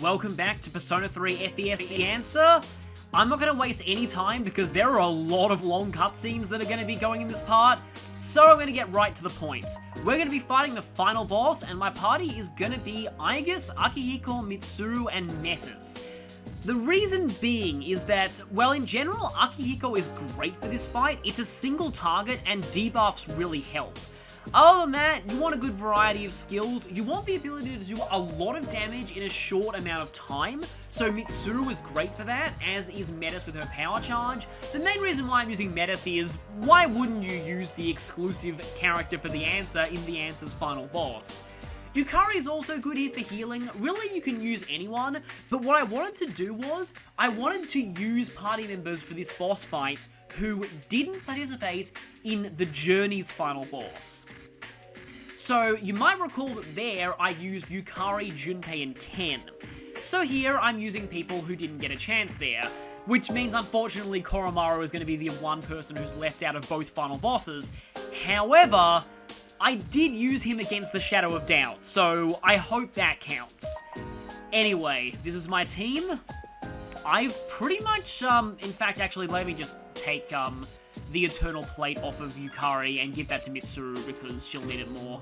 Welcome back to Persona 3 FES The Answer. I'm not going to waste any time because there are a lot of long cutscenes that are going to be going in this part, so I'm going to get right to the point. We're going to be fighting the final boss, and my party is going to be Aigis, Akihiko, Mitsuru, and Metis. The reason being is that, well, in general, Akihiko is great for this fight. It's a single target, and debuffs really help. Other than that, you want a good variety of skills. You want the ability to do a lot of damage in a short amount of time, so Mitsuru is great for that, as is Metis with her power charge. The main reason why I'm using Metis is, why wouldn't you use the exclusive character for the answer in the answer's final boss? Yukari is also good here for healing. Really, you can use anyone, but what I wanted to do was, I wanted to use party members for this boss fight who didn't participate in the Journey's final boss. So, you might recall that there I used Yukari, Junpei, and Ken. So here, I'm using people who didn't get a chance there, which means unfortunately Koromaru is going to be the one person who's left out of both final bosses. However, I did use him against the Shadow of Doubt, so I hope that counts. Anyway, this is my team. I've pretty much, in fact, actually, let me just take, the Eternal Plate off of Yukari and give that to Mitsuru because she'll need it more.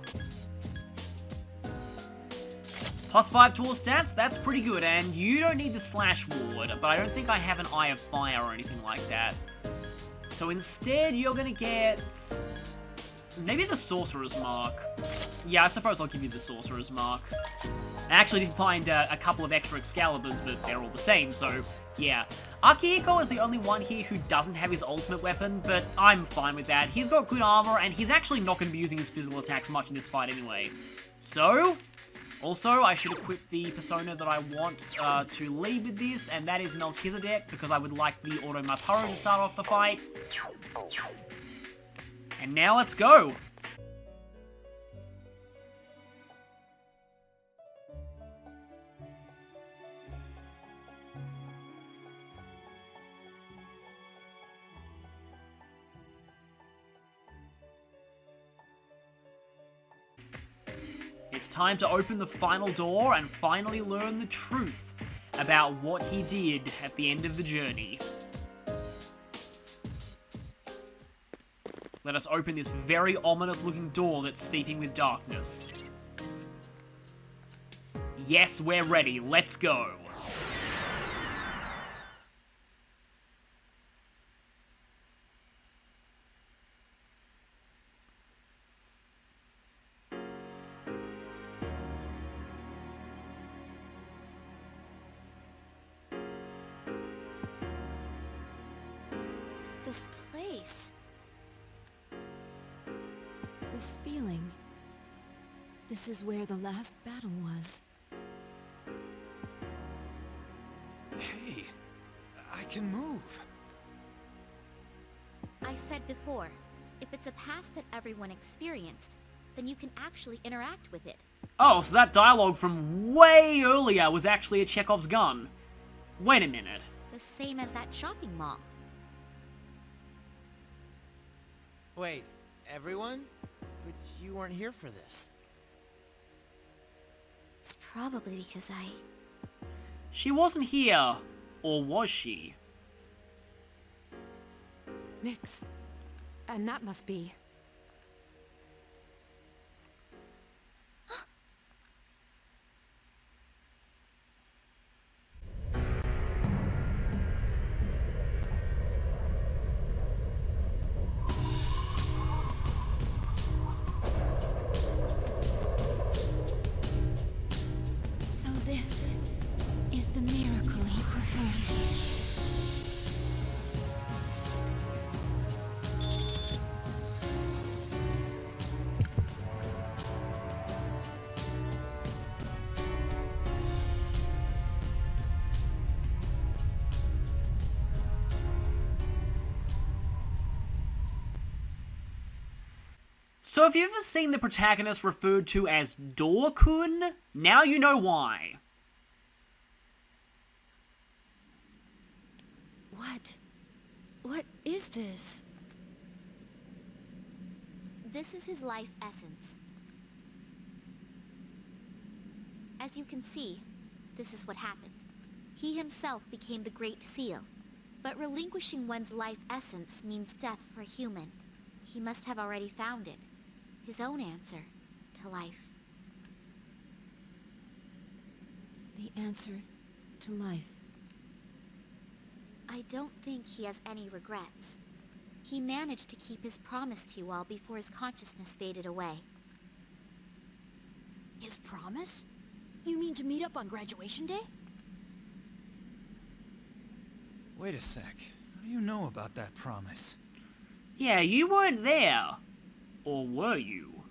+5 to all stats, that's pretty good, and you don't need the Slash Ward, but I don't think I have an Eye of Fire or anything like that. So instead, you're gonna get maybe the Sorcerer's Mark. Yeah, I suppose I'll give you the Sorcerer's Mark. I actually did find a couple of extra Excaliburs, but they're all the same, so yeah. Akihiko is the only one here who doesn't have his ultimate weapon, but I'm fine with that. He's got good armor, and he's actually not going to be using his physical attacks much in this fight anyway. So, also, I should equip the persona that I want to lead with this, and that is Melchizedek, because I would like the Automataru to start off the fight. And now let's go! It's time to open the final door and finally learn the truth about what he did at the end of the journey. Let us open this very ominous looking door that's seeping with darkness. Yes, we're ready. Let's go. This place. This feeling. This is where the last battle was. Hey, I can move. I said before, if it's a past that everyone experienced, then you can actually interact with it. Oh, so that dialogue from way earlier was actually a Chekhov's gun. Wait a minute. The same as that shopping mall. Wait, everyone? But you weren't here for this. It's probably because She wasn't here. Or was she? Nyx. And that must be... So this is the miracle he performed. So if you've ever seen the protagonist referred to as Door-kun, now you know why. What is this? This is his life essence. As you can see, This is what happened. He himself became the Great Seal. But relinquishing one's life essence means death for a human. He must have already found it. His own answer to life. The answer to life. I don't think he has any regrets. He managed to keep his promise to you all before his consciousness faded away. His promise? You mean to meet up on graduation day? Wait a sec. How do you know about that promise? Yeah, you weren't there. Or were you?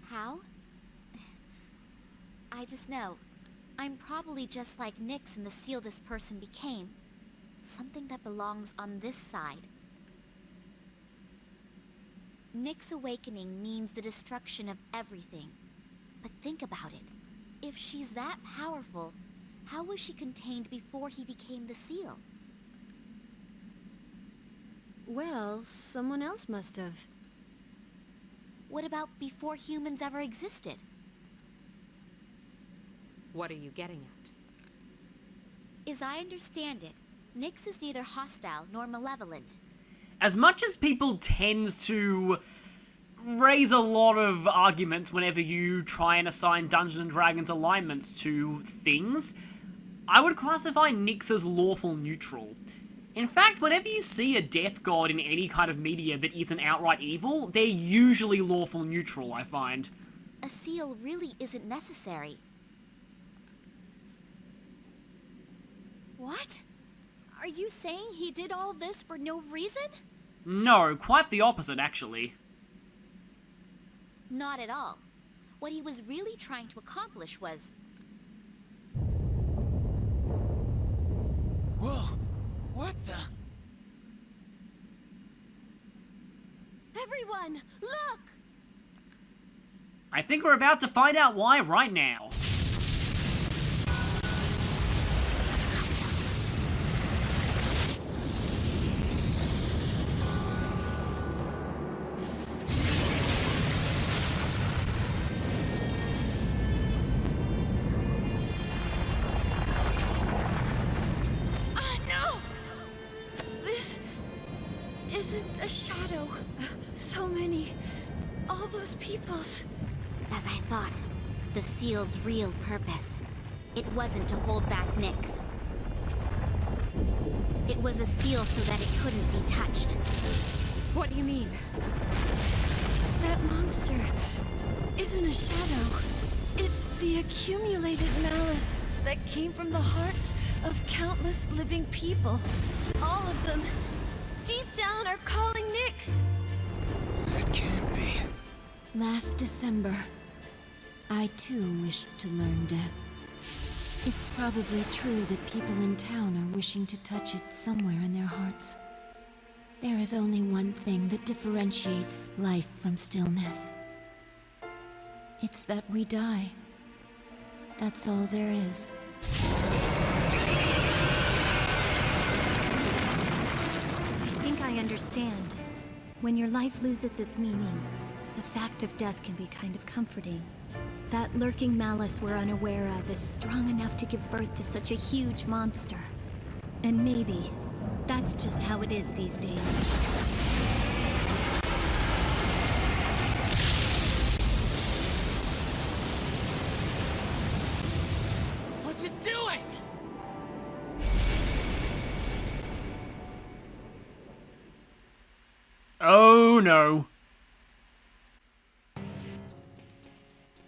How? I just know. I'm probably just like Nyx and the seal this person became. Something that belongs on this side. Nyx's awakening means the destruction of everything. But think about it. If she's that powerful, how was she contained before he became the seal? Well, someone else must have. What about before humans ever existed? What are you getting at? As I understand it, Nyx is neither hostile nor malevolent. As much as people tend to raise a lot of arguments whenever you try and assign Dungeons & Dragons alignments to things, I would classify Nyx as lawful neutral. In fact, whenever you see a death god in any kind of media that isn't outright evil, they're usually lawful neutral, I find. A seal really isn't necessary. What? Are you saying he did all this for no reason? No, quite the opposite, actually. Not at all. What he was really trying to accomplish was... Whoa! What the? Everyone, look! I think we're about to find out why right now. A shadow. So many. All those peoples. As I thought, the seal's real purpose. It wasn't to hold back Nyx. It was a seal so that it couldn't be touched. What do you mean? That monster isn't a shadow. It's the accumulated malice that came from the hearts of countless living people. All of them, deep down, are calling Nyx. That can't be. Last December, I too wished to learn death. It's probably true that people in town are wishing to touch it somewhere in their hearts. There is only one thing that differentiates life from stillness. It's that we die. That's all there is. I think I understand. When your life loses its meaning, the fact of death can be kind of comforting. That lurking malice we're unaware of is strong enough to give birth to such a huge monster. And maybe that's just how it is these days. What's it doing? Oh no.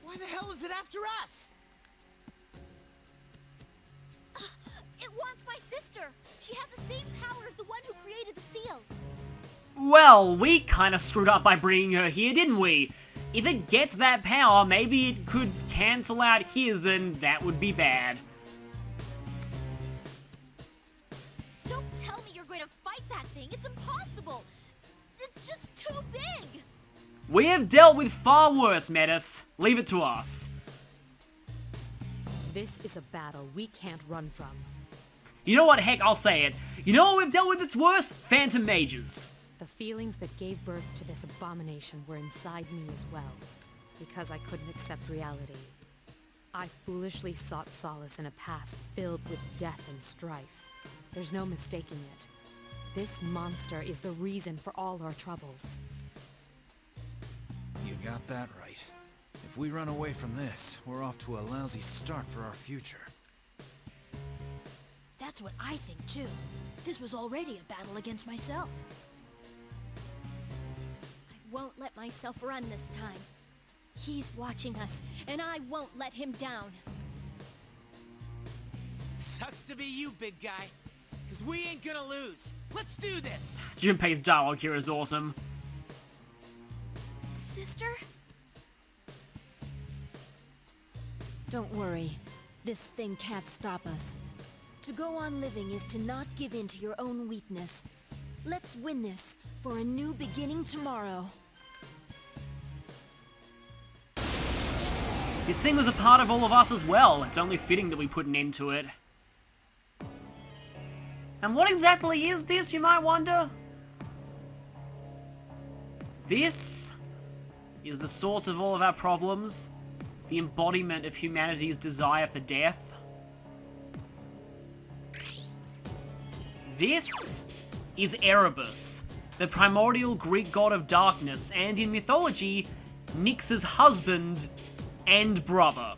Why the hell is it after us? It wants my sister! She has the same power as the one who created the seal! Well, we kinda screwed up by bringing her here, didn't we? If it gets that power, maybe it could cancel out his, and that would be bad. Don't tell me you're going to fight that thing! It's impossible! It's just too big! We have dealt with far worse, Metis. Leave it to us. This is a battle we can't run from. You know what? Heck, I'll say it. You know what we've dealt with that's worse? Phantom mages. The feelings that gave birth to this abomination were inside me as well, because I couldn't accept reality. I foolishly sought solace in a past filled with death and strife. There's no mistaking it. This monster is the reason for all our troubles. You got that right. If we run away from this, we're off to a lousy start for our future. That's what I think too. This was already a battle against myself. I won't let myself run this time. He's watching us, and I won't let him down. Sucks to be you, big guy. Cause we ain't gonna lose. Let's do this! Junpei's dialogue here is awesome. Sister? Don't worry. This thing can't stop us. To go on living is to not give in to your own weakness. Let's win this for a new beginning tomorrow. This thing was a part of all of us as well. It's only fitting that we put an end to it. And what exactly is this, you might wonder? This is the source of all of our problems. The embodiment of humanity's desire for death. This is Erebus, the primordial Greek god of darkness, and in mythology, Nyx's husband and brother.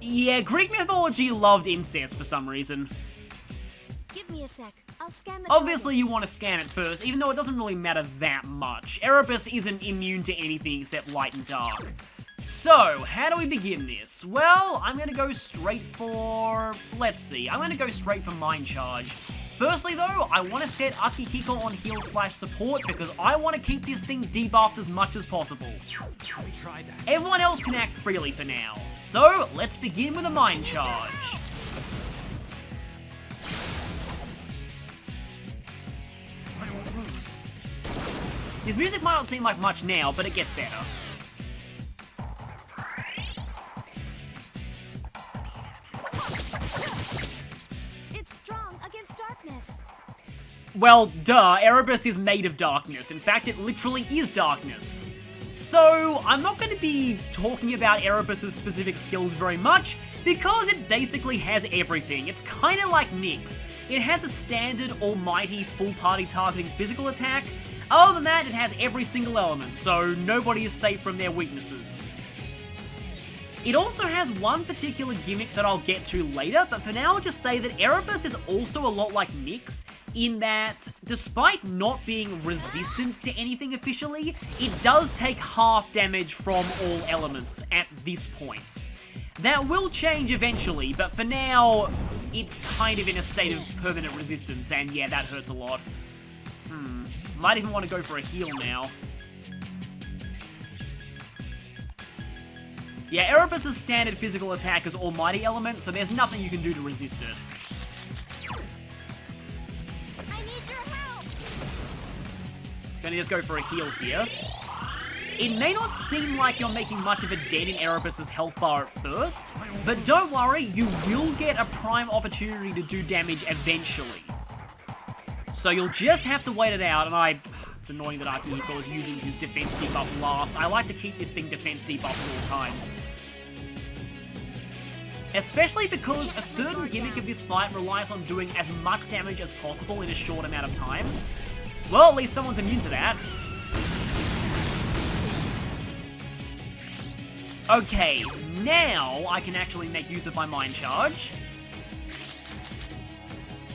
Yeah, Greek mythology loved incest for some reason. Give me a sec. I'll scan the Obviously you want to scan it first, even though it doesn't really matter that much. Erebus isn't immune to anything except light and dark. So, how do we begin this? Well, I'm gonna go straight for... let's see, I'm gonna go straight for Mind Charge. Firstly though, I want to set Akihiko on heal/support because I want to keep this thing debuffed as much as possible. We tried that. Everyone else can act freely for now. So, let's begin with a Mind Charge. I won't lose. His music might not seem like much now, but it gets better. It's strong against darkness. Well, duh, Erebus is made of darkness. In fact, it literally is darkness. So, I'm not going to be talking about Erebus' specific skills very much, because it basically has everything. It's kind of like Nyx. It has a standard, almighty, full-party targeting physical attack. Other than that, it has every single element, so nobody is safe from their weaknesses. It also has one particular gimmick that I'll get to later, but for now I'll just say that Erebus is also a lot like Nyx, in that, despite not being resistant to anything officially, it does take half damage from all elements at this point. That will change eventually, but for now, it's kind of in a state of permanent resistance, and yeah, that hurts a lot. Might even want to go for a heal now. Yeah, Erebus' standard physical attack is Almighty Element, so there's nothing you can do to resist it. I need your help! Gonna just go for a heal here. It may not seem like you're making much of a dent in Erebus' health bar at first, but don't worry, you will get a prime opportunity to do damage eventually. So you'll just have to wait it out, and it's annoying that Akihiko is using his defense debuff last. I like to keep this thing defense debuff at all times. Especially because a certain gimmick of this fight relies on doing as much damage as possible in a short amount of time. Well, at least someone's immune to that. Okay, now I can actually make use of my Mind Charge.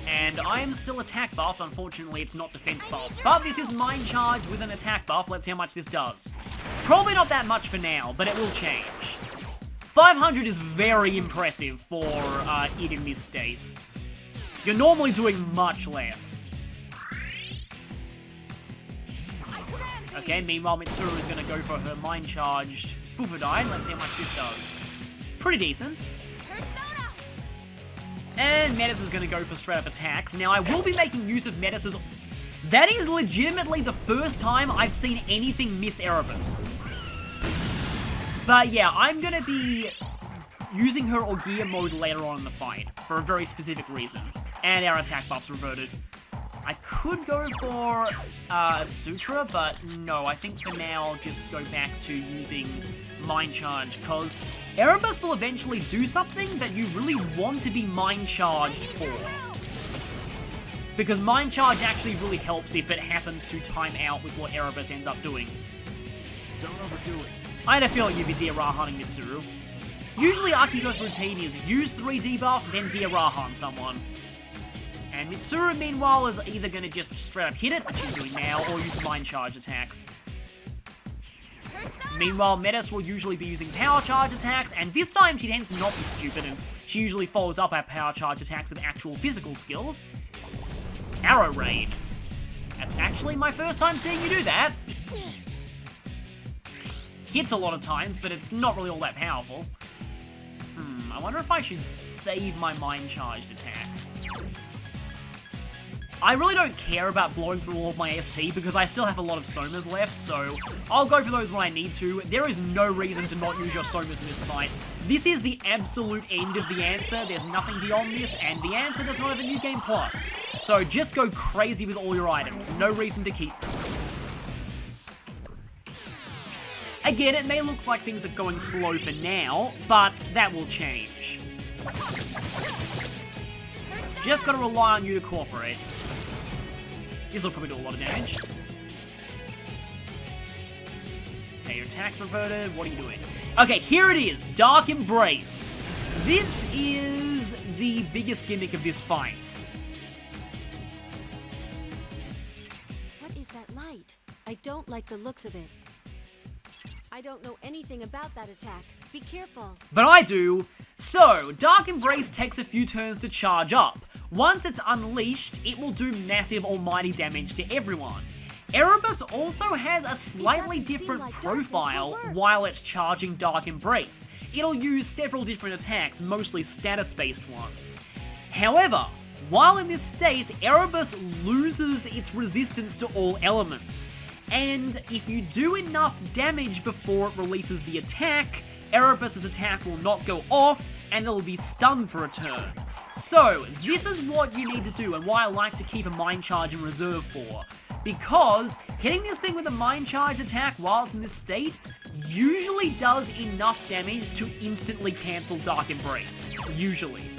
And I am still attack buffed, unfortunately it's not defense buff. But this is Mind Charge with an attack buff, let's see how much this does. Probably not that much for now, but it will change. 500 is very impressive for it in this state. You're normally doing much less. Okay, meanwhile Mitsuru is going to go for her Mind Charged Bufadine. Let's see how much this does. Pretty decent. And Metis is going to go for straight up attacks. Now, I will be making use of Metis'... That is legitimately the first time I've seen anything miss Erebus. But yeah, I'm going to be using her Orgia mode later on in the fight, for a very specific reason. And our attack buff's reverted. I could go for a Sutra, but no, I think for now I'll just go back to using Mind Charge, because Erebus will eventually do something that you really want to be Mind Charged for. Because Mind Charge actually really helps if it happens to time out with what Erebus ends up doing. Don't overdo it. I had a feeling you'd be Dia-Rahaning Mitsuru. Usually Akiko's routine is use 3 debuffs, then Dia-Rahan someone. And Mitsuru, meanwhile, is either going to just straight up hit it, which she's doing now, or use Mind Charge attacks. Meanwhile, Metis will usually be using Power Charge attacks, and this time she tends to not be stupid, and she usually follows up her Power Charge attacks with actual physical skills. Arrow Raid. That's actually my first time seeing you do that. Hits a lot of times, but it's not really all that powerful. I wonder if I should save my Mind Charged attack. I really don't care about blowing through all of my SP because I still have a lot of Somas left, so I'll go for those when I need to. There is no reason to not use your Somas in this fight. This is the absolute end of the answer, there's nothing beyond this, and the answer does not have a New Game Plus. So just go crazy with all your items, no reason to keep them. Again, it may look like things are going slow for now, but that will change. Just gotta rely on you to cooperate. This will probably do a lot of damage. Okay, your attack's reverted. What are you doing? Okay, here it is. Dark Embrace. This is the biggest gimmick of this fight. What is that light? I don't like the looks of it. I don't know anything about that attack. Be careful. But I do. So, Dark Embrace takes a few turns to charge up. Once it's unleashed, it will do massive almighty damage to everyone. Erebus also has a slightly different profile while it's charging Dark Embrace. It'll use several different attacks, mostly status-based ones. However, while in this state, Erebus loses its resistance to all elements. And if you do enough damage before it releases the attack, Erebus' attack will not go off, and it'll be stunned for a turn. So, this is what you need to do, and why I like to keep a Mind Charge in reserve for. Because hitting this thing with a Mind Charge attack while it's in this state usually does enough damage to instantly cancel Dark Embrace. Usually.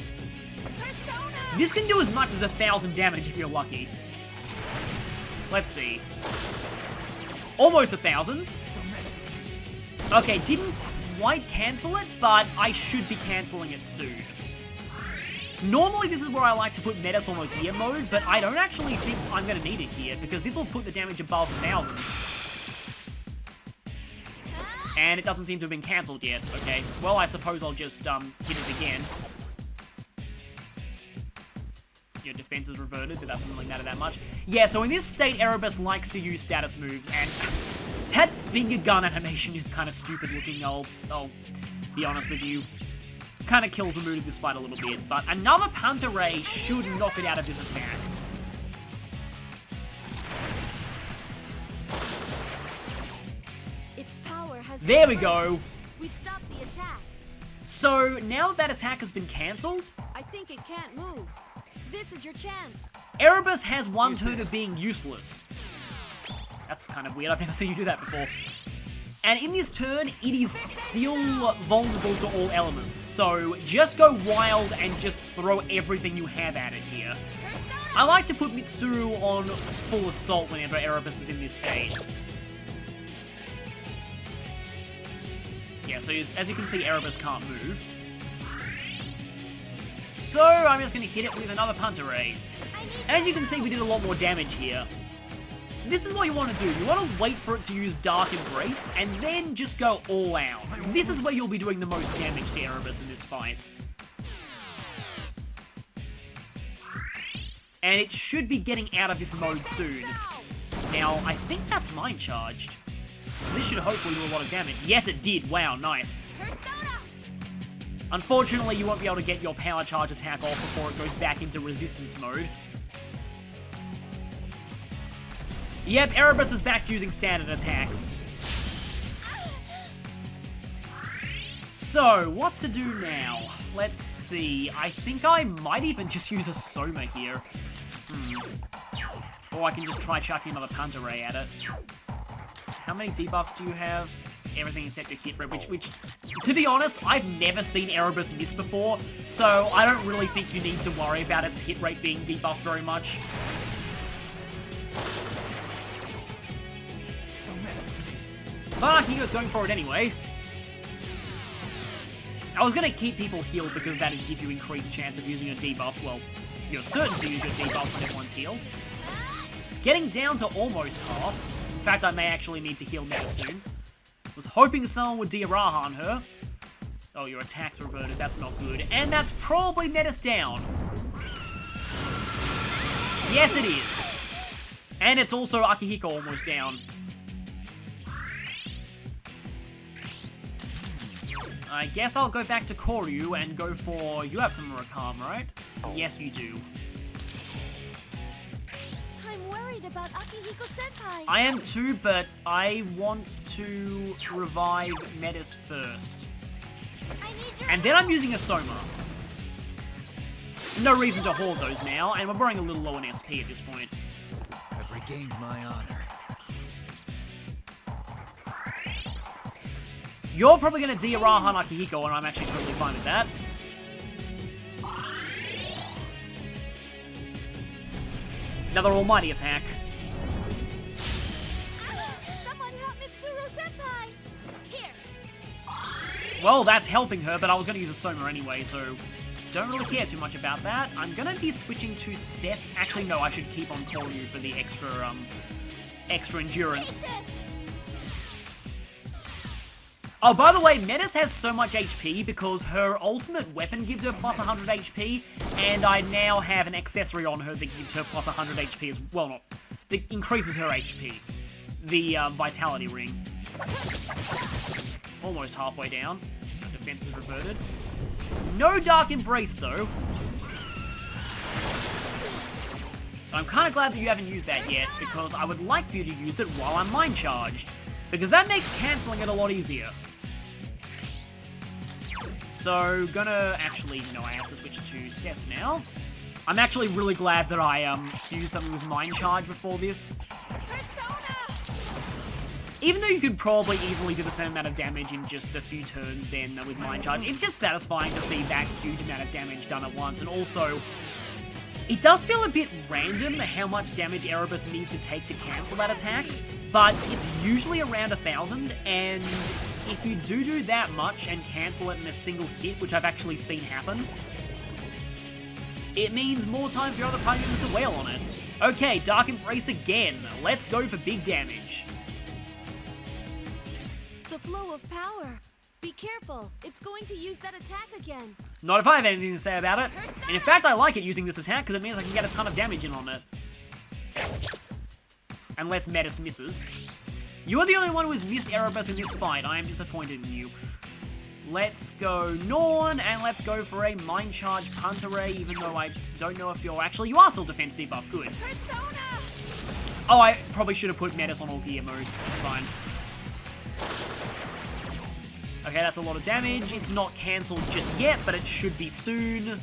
This can do as much as 1,000 damage if you're lucky. Let's see. Almost 1,000. Okay, didn't quite cancel it, but I should be cancelling it soon. Normally this is where I like to put Metis on gear mode, but I don't actually think I'm going to need it here, because this will put the damage above 1,000. And it doesn't seem to have been cancelled yet, okay. Well, I suppose I'll just hit it again. Your defense is reverted, but that doesn't really matter that much. Yeah, so in this state, Erebus likes to use status moves, and that finger gun animation is kind of stupid looking, I'll be honest with you. Kind of kills the mood of this fight a little bit, but another Punter Ray should knock it out of this attack. Its power has There we go. We stopped the attack. So, now that that attack has been cancelled, I think it can't move. This is your chance. Erebus has one turn of being useless. That's kind of weird, I've never seen you do that before. And in this turn, it is still vulnerable to all elements. So just go wild and just throw everything you have at it here. I like to put Mitsuru on full assault whenever Erebus is in this state. Yeah, so as you can see, Erebus can't move. So I'm just going to hit it with another Punter Ray. As you can see, we did a lot more damage here. This is what you want to do. You want to wait for it to use Dark Embrace, and then just go all out. This is where you'll be doing the most damage to Erebus in this fight. And it should be getting out of this mode soon. Now, I think that's Mind Charged. So this should hopefully do a lot of damage. Yes, it did. Wow, nice. Unfortunately, you won't be able to get your Power Charge attack off before it goes back into resistance mode. Yep, Erebus is back to using standard attacks. So, what to do now? Let's see. I think I might even just use a Soma here. Or I can just try chucking another Punter Ray at it. How many debuffs do you have? Everything except your hit rate, which, to be honest, I've never seen Erebus miss before, so I don't really think you need to worry about its hit rate being debuffed very much. But Higo's going for it anyway. I was going to keep people healed because that'd give you increased chance of using a debuff. Well, you're certain to use your debuffs when everyone's healed. It's getting down to almost half. In fact, I may actually need to heal Metis soon. Was hoping someone would Diarahan her. Oh, your attack's reverted. That's not good. And that's probably Metis down. Yes, it is. And it's also Akihiko almost down. I guess I'll go back to Koryu and go for... You have some Murakam, right? Yes, you do. I'm worried about Akihiko-senpai. I am too, but I want to revive Metis first. And then I'm using a Soma. No reason to hoard those now, and we're burning a little low in SP at this point. I've regained my honor. You're probably going to Diarahan Akihiko, and I'm actually totally fine with that. Another almighty attack. Someone help Mitsuru-senpai! Here! Well, that's helping her, but I was going to use a Soma anyway, so don't really care too much about that. I'm going to be switching to Seth. Actually, no, I should keep on Koryu for the extra endurance. Oh, by the way, Metis has so much HP because her ultimate weapon gives her plus 100 HP, and I now have an accessory on her that gives her plus 100 HP as well. Not that increases her HP. The Vitality Ring. Almost halfway down. Defense is reverted. No Dark Embrace, though. I'm kind of glad that you haven't used that yet, because I would like for you to use it while I'm Mind Charged, because that makes cancelling it a lot easier. So, actually, no, I have to switch to Seth now. I'm actually really glad that I used something with Mind Charge before this. Even though you could probably easily do the same amount of damage in just a few turns then with Mind Charge, it's just satisfying to see that huge amount of damage done at once, and also, it does feel a bit random how much damage Erebus needs to take to cancel that attack, but it's usually around 1,000, and if you do that much and cancel it in a single hit, which I've actually seen happen, it means more time for your other party members to wail on it. Okay, Dark Embrace again. Let's go for big damage. The flow of power. Be careful. It's going to use that attack again. Not if I have anything to say about it. And in fact, I like it using this attack because it means I can get a ton of damage in on it. Unless Metis misses. You are the only one who has missed Erebus in this fight. I am disappointed in you. Let's go Norn, and let's go for a Mind Charge Punter Ray, even though I don't know if you're... Actually, you are still defense debuff. Good. Oh, I probably should have put Metis on all gear mode. It's fine. Okay, that's a lot of damage. It's not cancelled just yet, but it should be soon.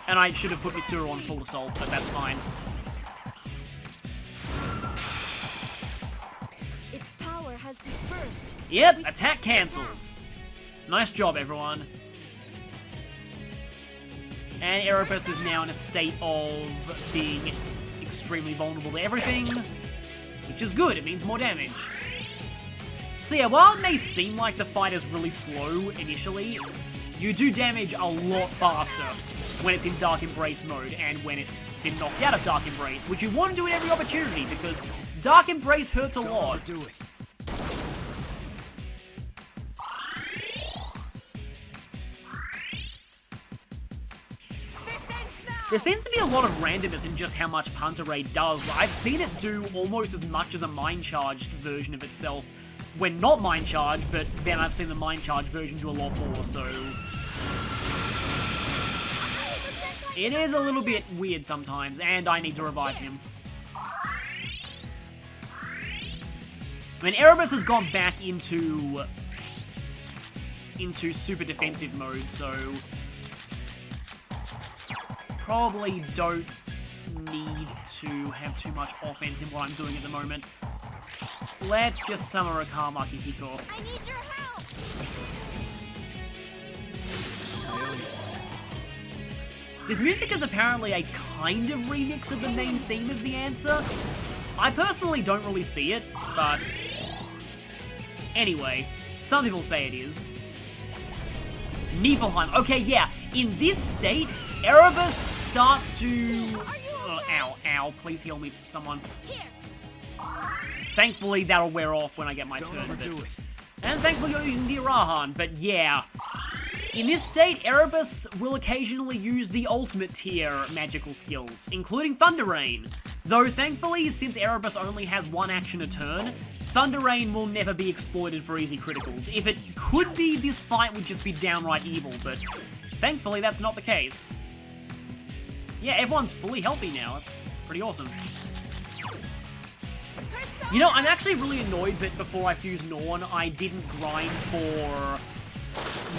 And I should have put Mitsuru on full assault, but that's fine. Its power has dispersed. Yep, attack cancelled. Nice job, everyone. And Erebus is now in a state of being extremely vulnerable to everything, which is good. It means more damage. So yeah, while it may seem like the fight is really slow initially, you do damage a lot faster when it's in Dark Embrace mode and when it's been knocked out of Dark Embrace, which you want to do at every opportunity because Dark Embrace hurts a lot. Do it. There seems to be a lot of randomness in just how much Punter Ray does. I've seen it do almost as much as a Mind Charged version of itself when not Mind Charged, but then I've seen the Mind Charged version do a lot more, so... It is a little bit weird sometimes, and I need to revive him. I mean, Erebus has gone back into super defensive mode, so... probably don't need to have too much offense in what I'm doing at the moment. Let's just summon a calm Akihiko. I need your help! This music is apparently a kind of remix of the main theme of the answer. I personally don't really see it, but anyway, some people say it is. Niflheim. Okay, yeah. In this state, Erebus starts to... ow, ow. Please heal me, someone. Thankfully, that'll wear off when I get my turn. And thankfully, you're using the Arahan, but yeah. In this state, Erebus will occasionally use the ultimate tier magical skills, including Thunder Rain. Though, thankfully, since Erebus only has one action a turn, Thunder Rain will never be exploited for easy criticals. If it could be, this fight would just be downright evil, but thankfully that's not the case. Yeah, everyone's fully healthy now. It's pretty awesome. You know, I'm actually really annoyed that before I fused Norn, I didn't grind for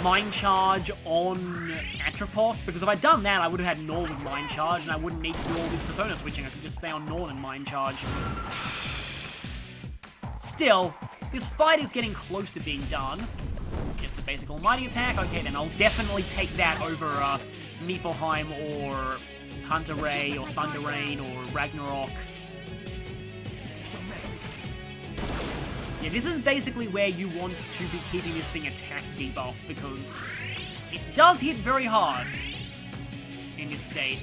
Mind Charge on Atropos, because if I'd done that, I would have had Norn with Mind Charge, and I wouldn't need to do all this Persona switching. I could just stay on Norn and Mind Charge. Still, this fight is getting close to being done. Just a basic Almighty attack. Okay, then I'll definitely take that over Niflheim or Hunter Ray or Thunder Rain or Ragnarok. Yeah, this is basically where you want to be keeping this thing attack debuff, because it does hit very hard in this state.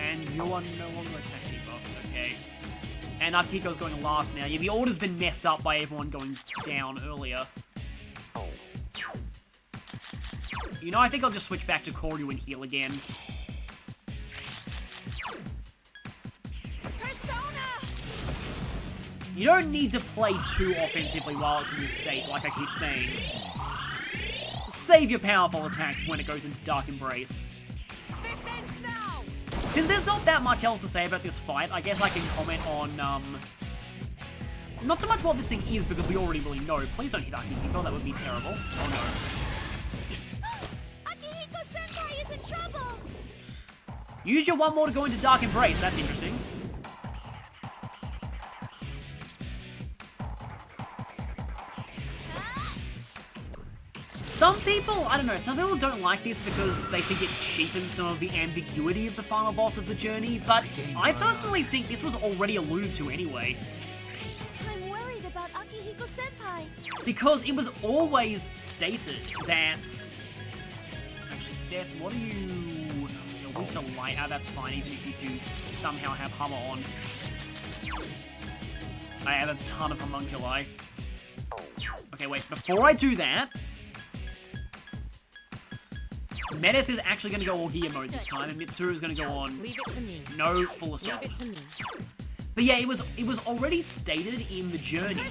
And you are no longer attack debuffed, okay. And Akihiko's going last now. Yeah, the order's been messed up by everyone going down earlier. You know, I think I'll just switch back to Koryu and heal again. You don't need to play too offensively while it's in this state, like I keep saying. Save your powerful attacks when it goes into Dark Embrace. This ends now! Since there's not that much else to say about this fight, I guess I can comment on, not so much what this thing is, because we already really know. Please don't hit Akihiko, that would be terrible. Oh no. Akihiko-senpai is in trouble! Use your one more to go into Dark Embrace, that's interesting. Some people, I don't know, some people don't like this because they think it cheapens some of the ambiguity of the final boss of the journey, but I personally think this was already alluded to anyway. I'm worried about Akihiko-senpai. Because it was always stated that... Actually, Seth, what are you... You're weak to light. Ah, that's fine, even if you do somehow have Hummer on. I have a ton of homunculi. Okay, wait, before I do that... Metis is actually going to go all gear mode this time, and Mitsuru is going to go on Leave it to me. no full assault. Leave it to me. But yeah, it was already stated in the journey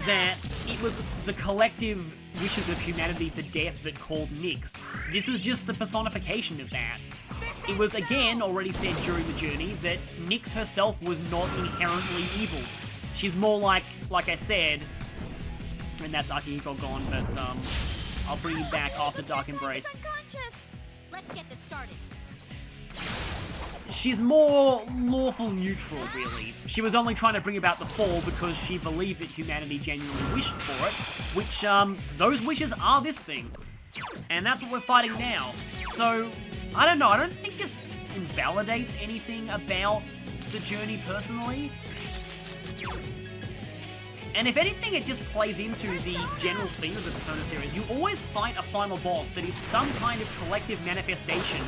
that it was the collective wishes of humanity for death that called Nyx. This is just the personification of that. It was again already said during the journey that Nyx herself was not inherently evil. She's more like I said, and that's Akihiko gone, but I'll bring you back after Dark Embrace. Let's get this started. She's more lawful neutral, really. She was only trying to bring about the fall because she believed that humanity genuinely wished for it, which, those wishes are this thing. And that's what we're fighting now. So, I don't know, I don't think this invalidates anything about the journey personally. And if anything, it just plays into the general theme of the Persona series. You always fight a final boss that is some kind of collective manifestation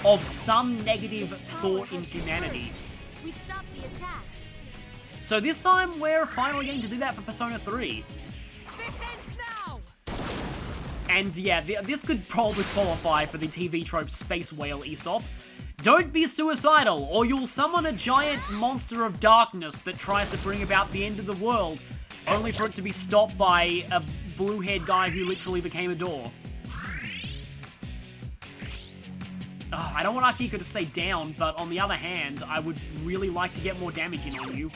of some negative thought in humanity. We stopped the attack. So this time, we're finally getting to do that for Persona 3. This ends now! And yeah, this could probably qualify for the TV trope Space Whale Aesop. Don't be suicidal, or you'll summon a giant monster of darkness that tries to bring about the end of the world, only for it to be stopped by a blue-haired guy who literally became a door. I don't want Akihiko to stay down, but on the other hand, I would really like to get more damage in on you.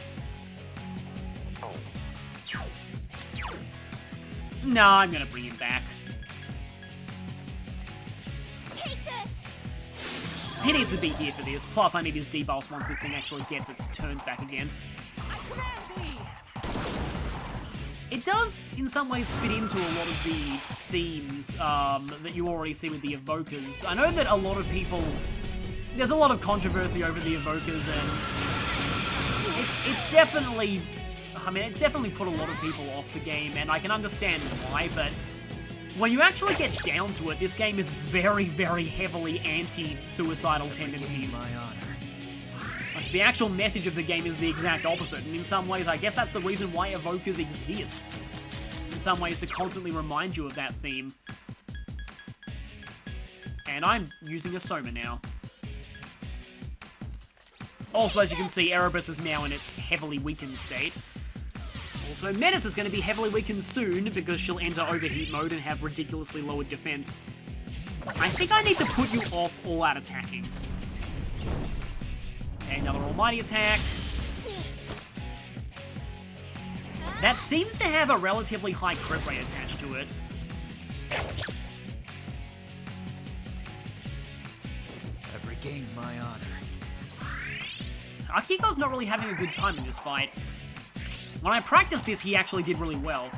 No, I'm gonna bring him back. Take this! He needs to be here for this. Plus, I need his debuffs once this thing actually gets its turns back again. It does, in some ways, fit into a lot of the themes that you already see with the Evokers. I know that a lot of people... There's a lot of controversy over the Evokers, and it's definitely... I mean, it's definitely put a lot of people off the game, and I can understand why, but when you actually get down to it, this game is very, very heavily anti-suicidal tendencies. Like, the actual message of the game is the exact opposite, and in some ways, I guess that's the reason why Evokers exist. In some ways, to constantly remind you of that theme. And I'm using a Soma now. Also, as you can see, Erebus is now in its heavily weakened state. Also, Metis is going to be heavily weakened soon because she'll enter overheat mode and have ridiculously lowered defense. I think I need to put you off all-out attacking. Another almighty attack. That seems to have a relatively high crit rate attached to it. I've regained my honor. Akiko's not really having a good time in this fight. When I practiced this, he actually did really well.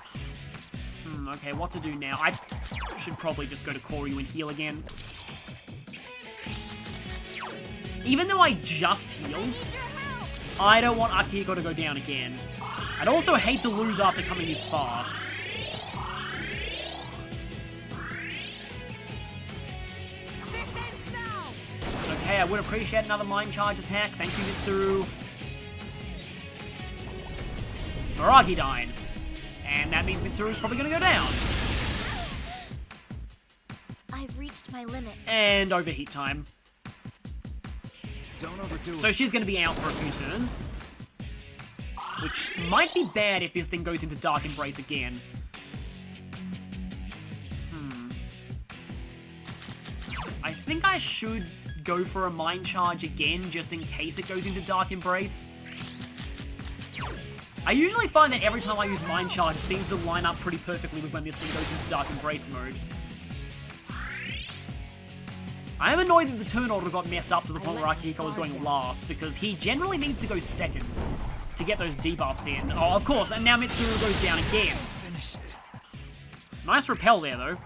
Okay, what to do now? I should probably just go to Koryu and heal again. Even though I just healed, I don't want Akiko to go down again. I'd also hate to lose after coming this far. Okay, I would appreciate another Mind Charge attack. Thank you, Mitsuru. Miragi dying. And that means Mitsuru's probably going to go down. I've reached my limit. And overheat time. Don't overdo it. So she's going to be out for a few turns. Which might be bad if this thing goes into Dark Embrace again. I think I should go for a Mind Charge again, just in case it goes into Dark Embrace. I usually find that every time I use Mind Charge, it seems to line up pretty perfectly with when this thing goes into Dark Embrace mode. I am annoyed that the turn order got messed up to the point where Akihiko was going last, because he generally needs to go second to get those debuffs in. Oh, of course, and now Mitsuru goes down again. Nice repel there, though.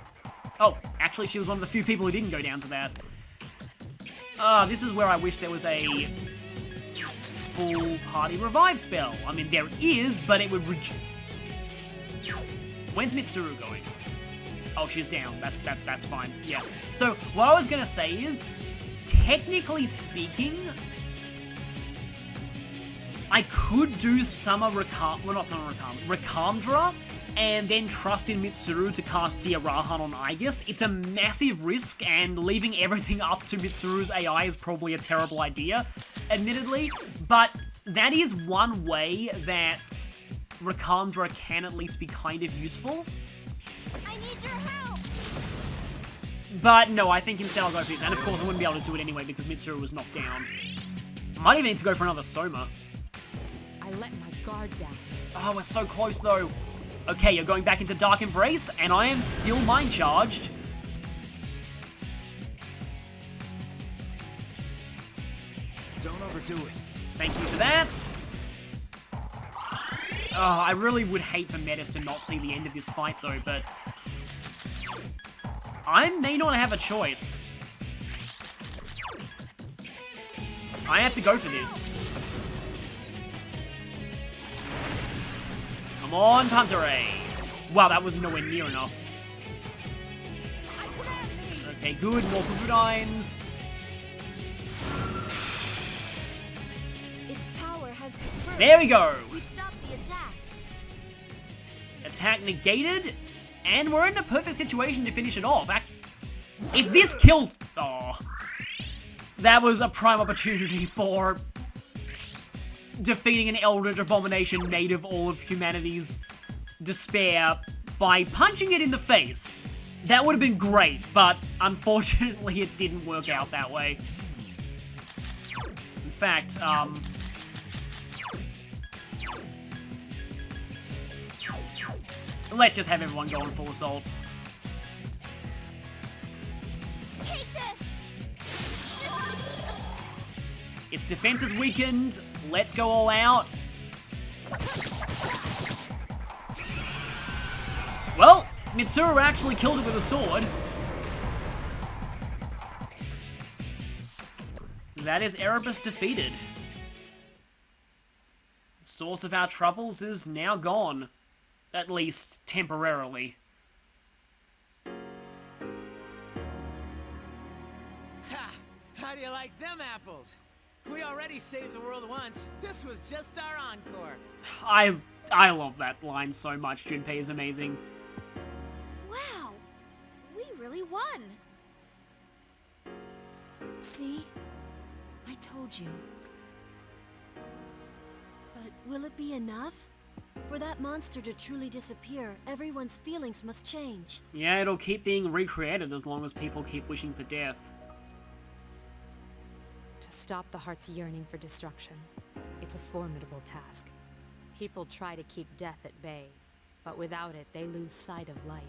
Oh, actually, she was one of the few people who didn't go down to that. This is where I wish there was a full party revive spell. I mean, there is, but it would When's Mitsuru going? Oh, she's down. That's fine. Yeah. So, what I was gonna say is, technically speaking, I could do Rakamdra, and then trust in Mitsuru to cast Diarahan on Aegis. It's a massive risk, and leaving everything up to Mitsuru's AI is probably a terrible idea, admittedly, but that is one way that Rakamdra can at least be kind of useful. I need your help! But no, I think instead I'll go for this, and of course I wouldn't be able to do it anyway because Mitsuru was knocked down. Might even need to go for another Soma. I let my guard down. Oh, we're so close though. Okay, you're going back into Dark Embrace, and I am still Mind Charged. Don't overdo it. Thank you for that. Oh, I really would hate for Metis to not see the end of this fight though, but I may not have a choice. I have to go for this. Come on, Pantere. Wow, that was nowhere near enough. Okay, good. More Pupudines. Its power has dispersed. There we go. We stopped the attack. Attack negated. And we're in a perfect situation to finish it off. If this kills... Oh. That was a prime opportunity for defeating an Eldritch Abomination made of all of humanity's despair by punching it in the face. That would have been great, but unfortunately it didn't work out that way. In fact, let's just have everyone go on full assault. Take this! Its defense is weakened. Let's go all out. Well, Mitsuru actually killed it with a sword. That is Erebus defeated. The source of our troubles is now gone. At least, temporarily. Ha! How do you like them apples? We already saved the world once. This was just our encore. I love that line so much. Junpei is amazing. Wow! We really won! See? I told you. But will it be enough? For that monster to truly disappear, everyone's feelings must change. Yeah, it'll keep being recreated as long as people keep wishing for death. To stop the heart's yearning for destruction, it's a formidable task. People try to keep death at bay, but without it, they lose sight of life.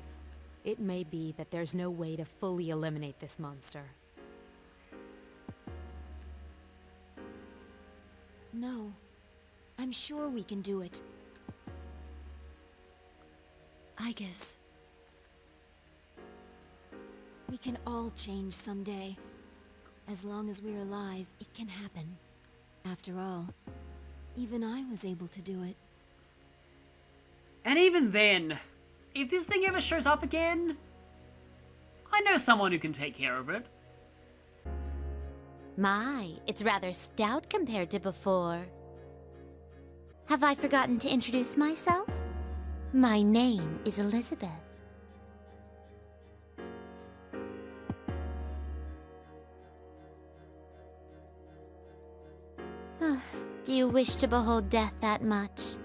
It may be that there's no way to fully eliminate this monster. No. I'm sure we can do it. I guess. We can all change someday. As long as we're alive, it can happen. After all, even I was able to do it. And even then, if this thing ever shows up again, I know someone who can take care of it. My, it's rather stout compared to before. Have I forgotten to introduce myself? My name is Elizabeth. Do you wish to behold death that much?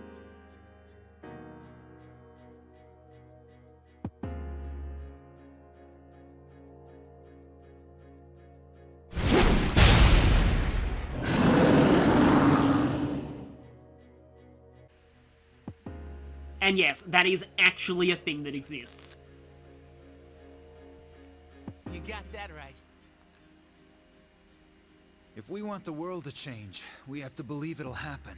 And yes, that is actually a thing that exists. You got that right. If we want the world to change, we have to believe it'll happen.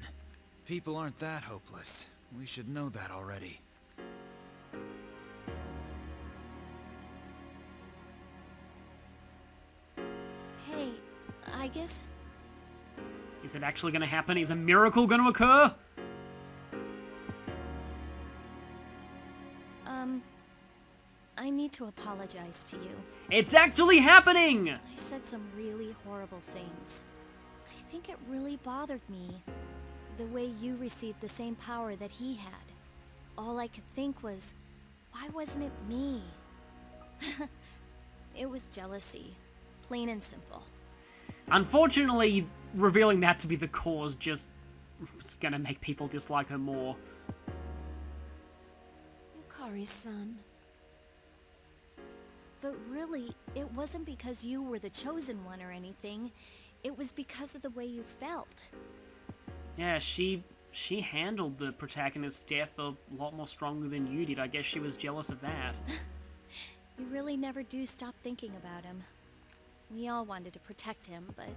People aren't that hopeless. We should know that already. Hey, I guess... Is it actually going to happen? Is a miracle going to occur? I need to apologize to you. It's actually happening! I said some really horrible things. I think it really bothered me. The way you received the same power that he had. All I could think was, why wasn't it me? It was jealousy. Plain and simple. Unfortunately, revealing that to be the cause just is gonna make people dislike her more. Yukari's son. But really, it wasn't because you were the chosen one or anything. It was because of the way you felt. Yeah, she handled the protagonist's death a lot more strongly than you did. I guess she was jealous of that. You really never do stop thinking about him. We all wanted to protect him, but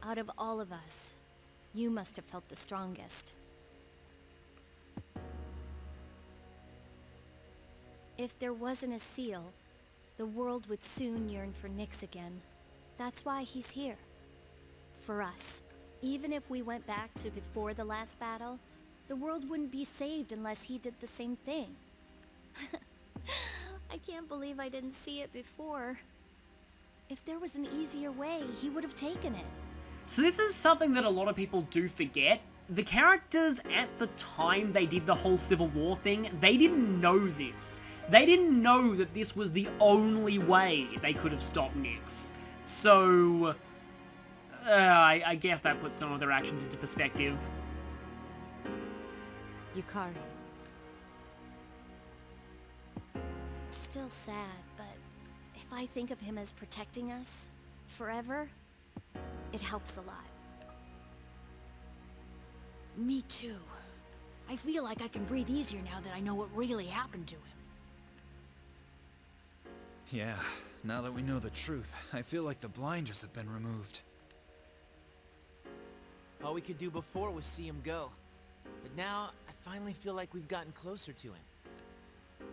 out of all of us, you must have felt the strongest. If there wasn't a seal, the world would soon yearn for Nyx again. That's why he's here. For us. Even if we went back to before the last battle, the world wouldn't be saved unless he did the same thing. I can't believe I didn't see it before. If there was an easier way, he would have taken it. So this is something that a lot of people do forget. The characters at the time they did the whole Civil War thing, they didn't know this. They didn't know that this was the only way they could have stopped Nyx. So, I guess that puts some of their actions into perspective. Yukari. It's still sad, but if I think of him as protecting us forever, it helps a lot. Me too. I feel like I can breathe easier now that I know what really happened to him. Yeah, now that we know the truth, I feel like the blinders have been removed. All we could do before was see him go. But now, I finally feel like we've gotten closer to him.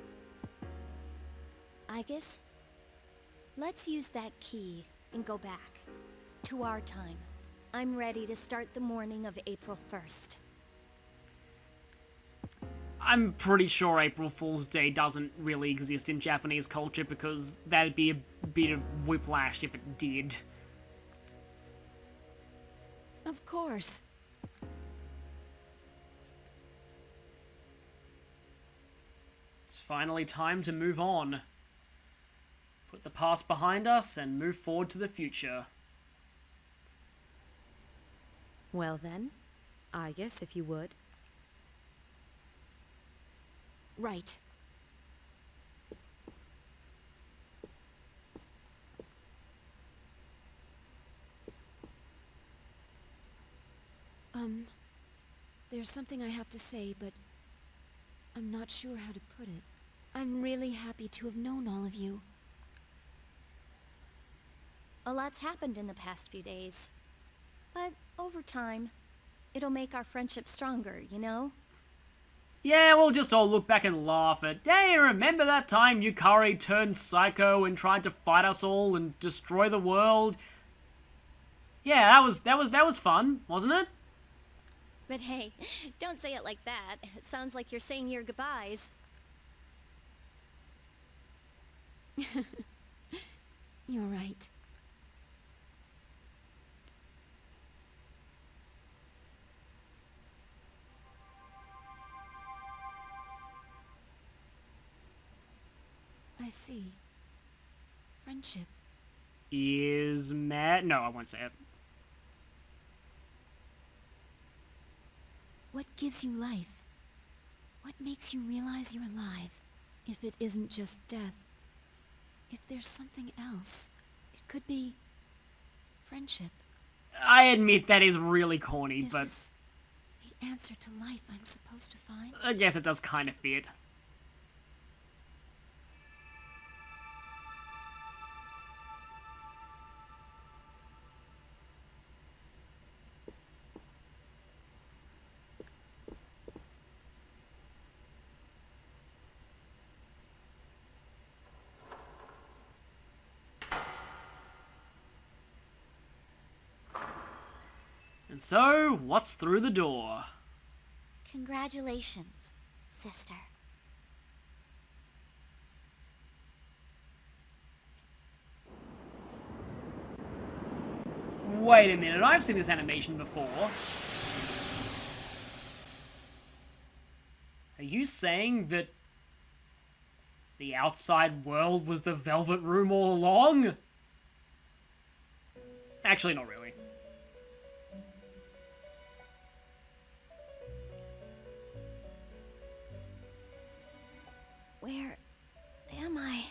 Igus, let's use that key and go back to our time. I'm ready to start the morning of April 1st. I'm pretty sure April Fool's Day doesn't really exist in Japanese culture because that'd be a bit of whiplash if it did. Of course. It's finally time to move on. Put the past behind us and move forward to the future. Well then, I guess if you would. Right. There's something I have to say, but I'm not sure how to put it. I'm really happy to have known all of you. A lot's happened in the past few days. But over time, it'll make our friendship stronger, you know? Yeah, we'll just all look back and laugh at, hey, remember that time Yukari turned psycho and tried to fight us all and destroy the world? Yeah, that was fun, wasn't it? But hey, don't say it like that. It sounds like you're saying your goodbyes. You're right. I see. Friendship. Is Matt... No, I won't say it. What gives you life? What makes you realize you're alive? If it isn't just death. If there's something else. It could be... friendship. I admit that is really corny, Is but... this the answer to life I'm supposed to find? I guess it does kind of fit. And so, what's through the door? Congratulations, sister. Wait a minute, I've seen this animation before. Are you saying that the outside world was the Velvet Room all along? Actually, not really. Where am I?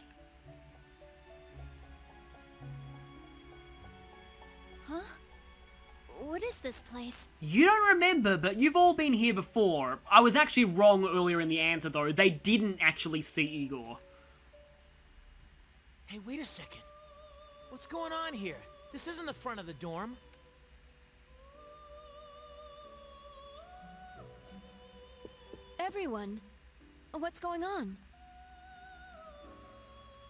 Huh? What is this place? You don't remember, but you've all been here before. I was actually wrong earlier in the answer, though. They didn't actually see Igor. Hey, wait a second. What's going on here? This isn't the front of the dorm. Everyone, what's going on?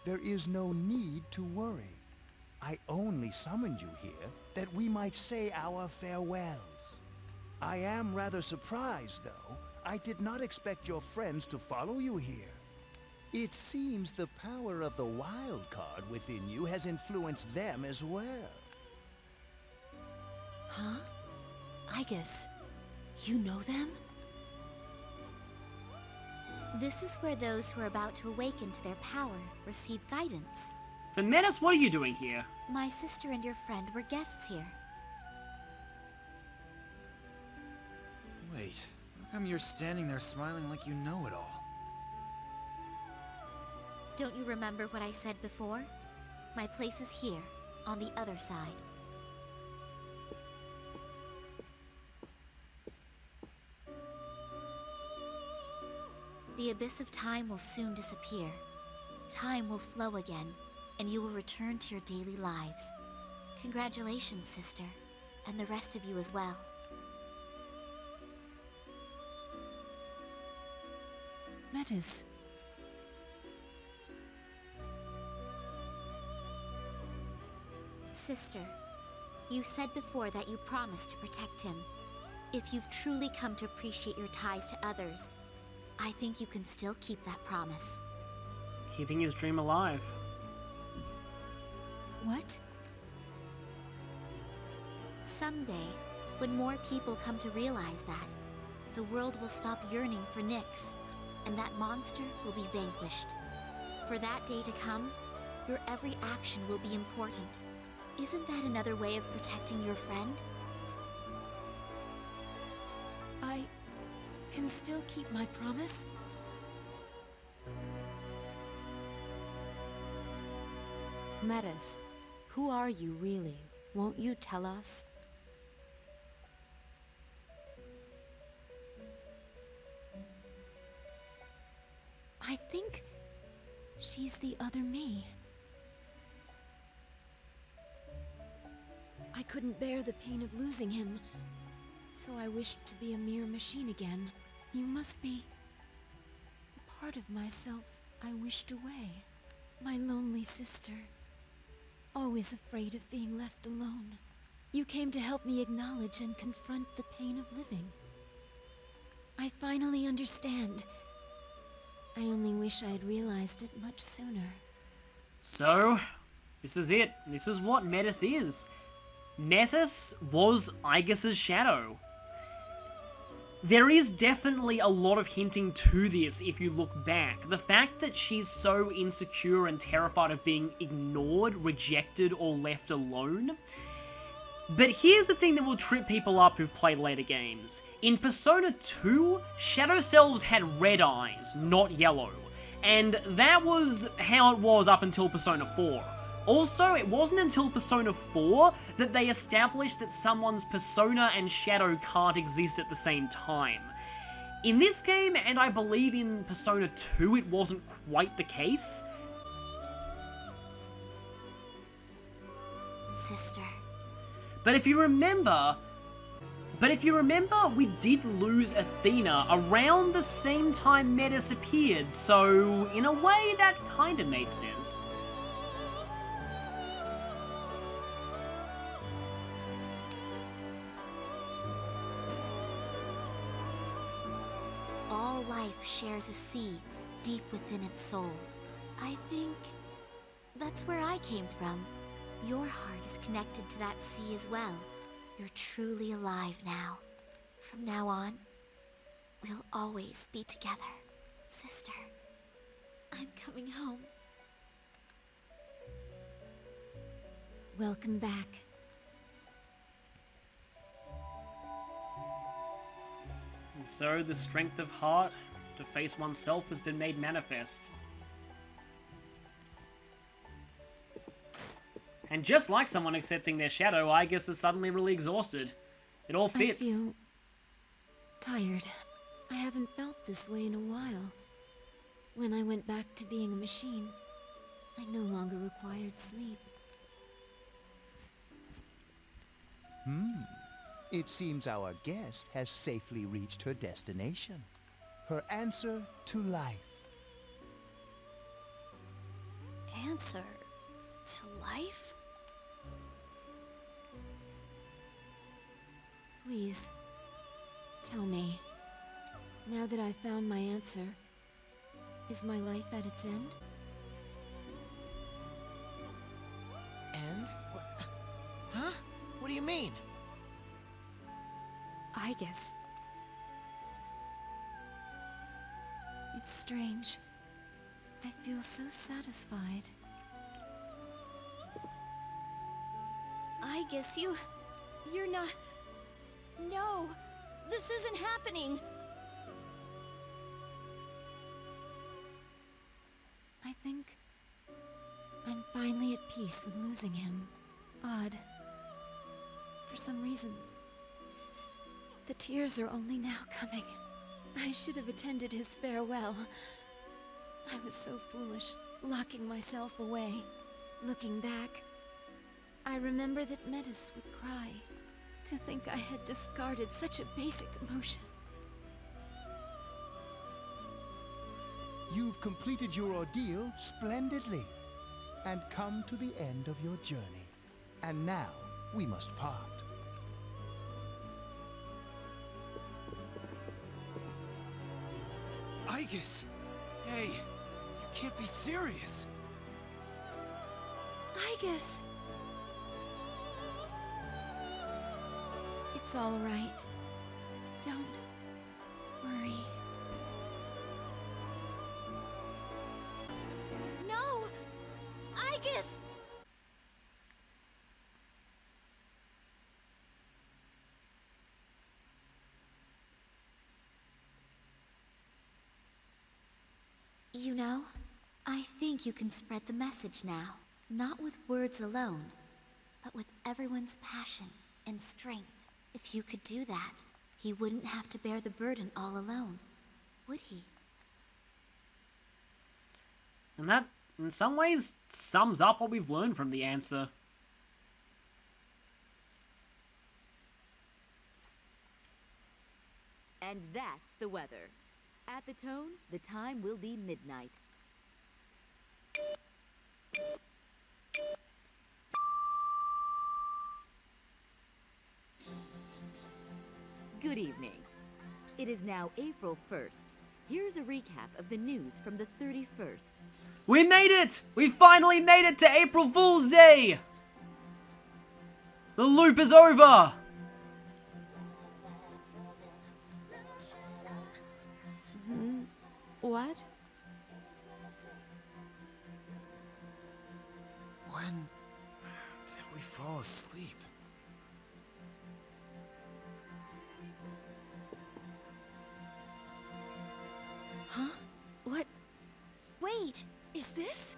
There is no need to worry. I only summoned you here that we might say our farewells. I am rather surprised, though. I did not expect your friends to follow you here. It seems the power of the wild card within you has influenced them as well. Huh? Igus, you know them? This is where those who are about to awaken to their power receive guidance. Then Metis, what are you doing here? My sister and your friend were guests here. Wait, how come you're standing there smiling like you know it all? Don't you remember what I said before? My place is here, on the other side. The abyss of time will soon disappear. Time will flow again, and you will return to your daily lives. Congratulations, sister, and the rest of you as well. Metis. Sister, you said before that you promised to protect him. If you've truly come to appreciate your ties to others, I think you can still keep that promise. Keeping his dream alive. What? Someday, when more people come to realize that, the world will stop yearning for Nyx, and that monster will be vanquished. For that day to come, your every action will be important. Isn't that another way of protecting your friend? I can still keep my promise? Metis, who are you really? Won't you tell us? I think she's the other me. I couldn't bear the pain of losing him, so I wished to be a mere machine again. You must be the part of myself I wished away. My lonely sister, always afraid of being left alone. You came to help me acknowledge and confront the pain of living. I finally understand. I only wish I had realized it much sooner. So, this is it. This is what Metis is. Metis was Aegis's shadow. There is definitely a lot of hinting to this if you look back. The fact that she's so insecure and terrified of being ignored, rejected, or left alone. But here's the thing that will trip people up who've played later games. In Persona 2, Shadow Selves had red eyes, not yellow. And that was how it was up until Persona 4. Also, it wasn't until Persona 4 that they established that someone's persona and shadow can't exist at the same time. In this game, and I believe in Persona 2, it wasn't quite the case. Sister. But if you remember, we did lose Athena around the same time Metis appeared, so in a way that kinda made sense. All life shares a sea deep within its soul. I think that's where I came from. Your heart is connected to that sea as well. You're truly alive now. From now on, we'll always be together. Sister, I'm coming home. Welcome back. And so the strength of heart to face oneself has been made manifest. And just like someone accepting their shadow, Aegis is suddenly really exhausted. It all fits. I feel tired. I haven't felt this way in a while. When I went back to being a machine, I no longer required sleep. It seems our guest has safely reached her destination. Her answer to life. Answer to life? Please, tell me, now that I've found my answer, is my life at its end? And? What? Huh? What do you mean? Aegis. It's strange. I feel so satisfied. Aegis, you're not... No, this isn't happening. I think I'm finally at peace with losing him. Odd. For some reason, the tears are only now coming. I should have attended his farewell. I was so foolish, locking myself away. Looking back, I remember that Metis would cry. To think I had discarded such a basic emotion. You've completed your ordeal splendidly, and come to the end of your journey. And now, we must part. Aegis! Hey, you can't be serious! Aegis! It's all right. Don't worry. No! Aegis! You know, I think you can spread the message now. Not with words alone, but with everyone's passion and strength. If you could do that, he wouldn't have to bear the burden all alone, would he? And that, in some ways, sums up what we've learned from the answer. And that's the weather. At the tone, the time will be midnight. Good evening. It is now April 1st. Here's a recap of the news from the 31st. We made it! We finally made it to April Fool's Day! The loop is over! What? When did we fall asleep? Huh? What? Wait, is this?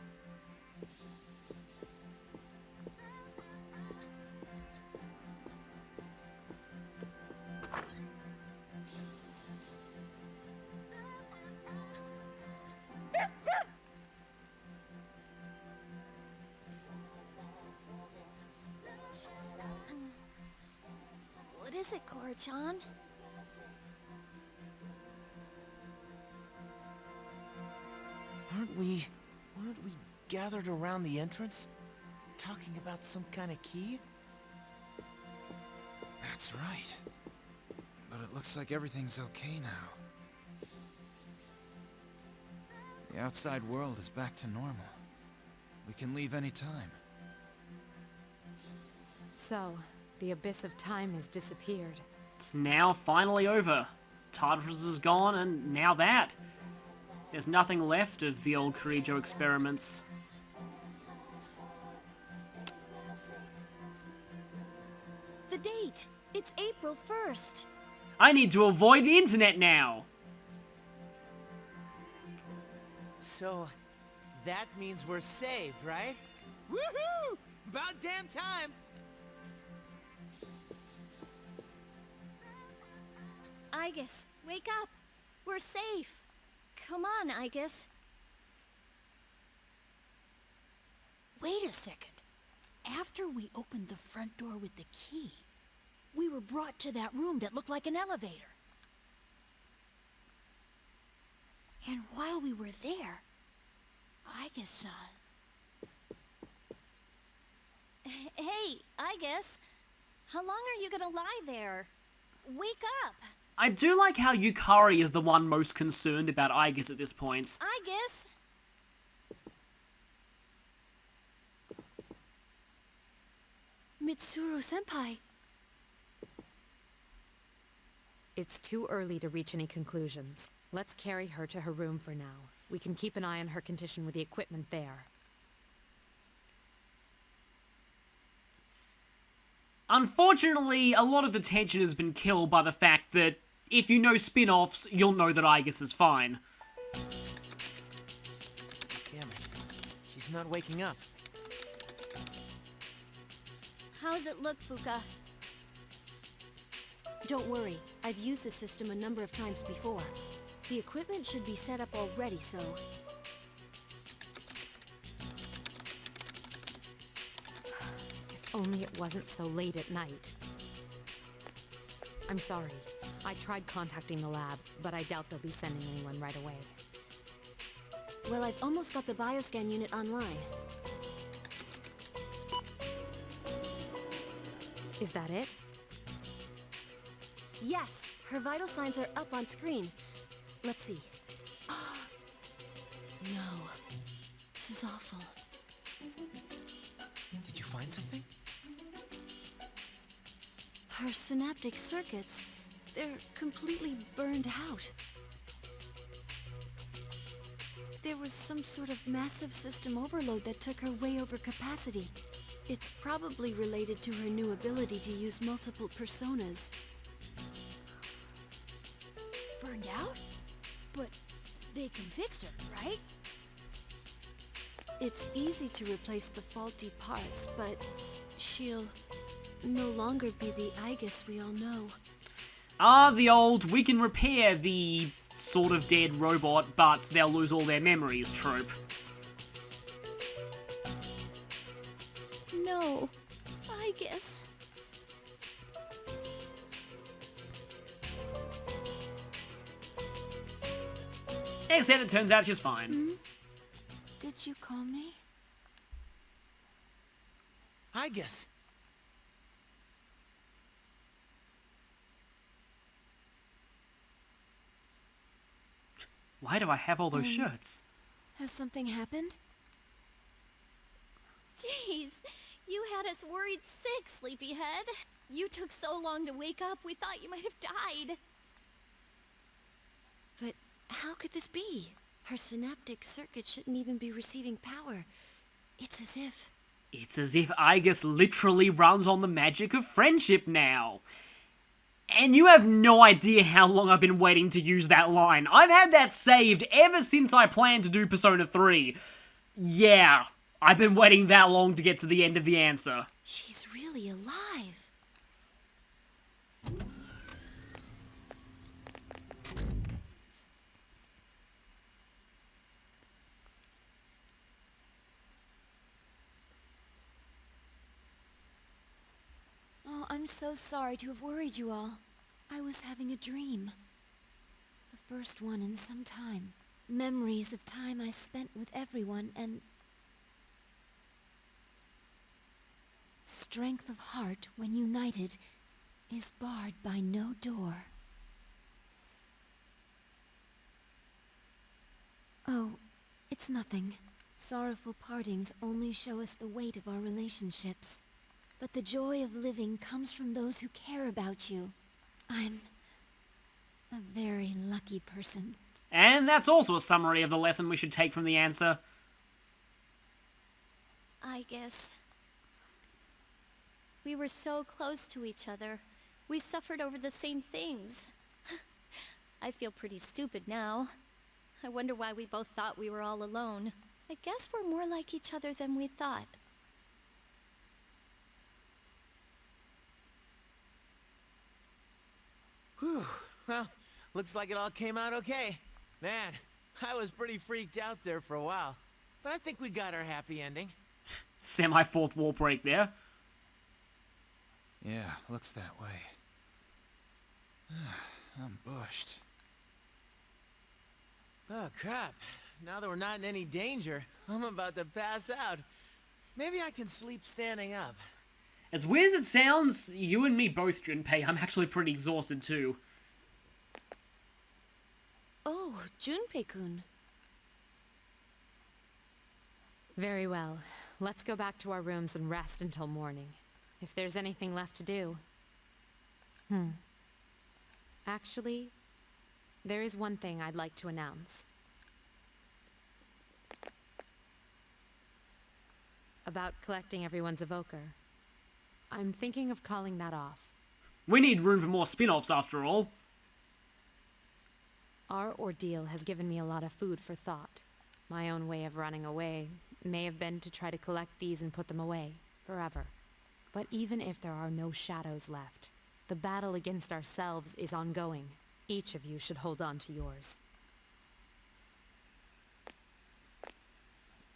What is it, Korra-chan? Weren't we gathered around the entrance? Talking about some kind of key? That's right. But it looks like everything's okay now. The outside world is back to normal. We can leave any time. So, the abyss of time has disappeared. It's now finally over. Tartarus is gone, and now that. There's nothing left of the old Kirijo experiments. The date! It's April 1st! I need to avoid the internet now! So, that means we're saved, right? Woohoo! About damn time! Aegis, wake up! We're safe! Come on, Aegis. Wait a second. After we opened the front door with the key, we were brought to that room that looked like an elevator. And while we were there, Aegis-san... Hey, Aegis. How long are you gonna lie there? Wake up! I do like how Yukari is the one most concerned about Aegis at this point. Aegis! Mitsuru-senpai. It's too early to reach any conclusions. Let's carry her to her room for now. We can keep an eye on her condition with the equipment there. Unfortunately, a lot of the tension has been killed by the fact that if you know spin-offs, you'll know that Aegis is fine. Damn it. She's not waking up. How's it look, Fuka? Don't worry, I've used the system a number of times before. The equipment should be set up already, so... If only it wasn't so late at night. I'm sorry. I tried contacting the lab, but I doubt they'll be sending anyone right away. Well, I've almost got the bioscan unit online. Is that it? Yes, her vital signs are up on screen. Let's see. No. This is awful. Did you find something? Her synaptic circuits, they're completely burned out. There was some sort of massive system overload that took her way over capacity. It's probably related to her new ability to use multiple personas. Burned out? But they can fix her, right? It's easy to replace the faulty parts, but she'll no longer be the Aegis we all know. Ah, the old, we can repair the sort of dead robot, but they'll lose all their memories trope. No, Aegis. Except it turns out she's fine. Did you call me? I guess. Why do I have all those shirts? Has something happened? Jeez, you had us worried sick, sleepyhead. You took so long to wake up, we thought you might have died. But how could this be? Her synaptic circuit shouldn't even be receiving power. It's as if... It's as if Aegis literally runs on the magic of friendship now. And you have no idea how long I've been waiting to use that line. I've had that saved ever since I planned to do Persona 3. Yeah, I've been waiting that long to get to the end of the answer. She's really alive. Oh, I'm so sorry to have worried you all. I was having a dream. The first one in some time. Memories of time I spent with everyone and... Strength of heart, when united, is barred by no door. Oh, it's nothing. Sorrowful partings only show us the weight of our relationships. But the joy of living comes from those who care about you. I'm a very lucky person. And that's also a summary of the lesson we should take from the answer. I guess. We were so close to each other. We suffered over the same things. I feel pretty stupid now. I wonder why we both thought we were all alone. I guess we're more like each other than we thought. Whew. Well, looks like it all came out okay. Man, I was pretty freaked out there for a while. But I think we got our happy ending. Semi-fourth wall break there. Yeah, looks that way. I'm bushed. Oh, crap. Now that we're not in any danger, I'm about to pass out. Maybe I can sleep standing up. As weird as it sounds, you and me both, Junpei. I'm actually pretty exhausted too. Oh, Junpei-kun. Very well. Let's go back to our rooms and rest until morning. If there's anything left to do. Actually, there is one thing I'd like to announce. About collecting everyone's evoker. I'm thinking of calling that off. We need room for more spin-offs after all. Our ordeal has given me a lot of food for thought. My own way of running away may have been to try to collect these and put them away, forever. But even if there are no shadows left, the battle against ourselves is ongoing. Each of you should hold on to yours.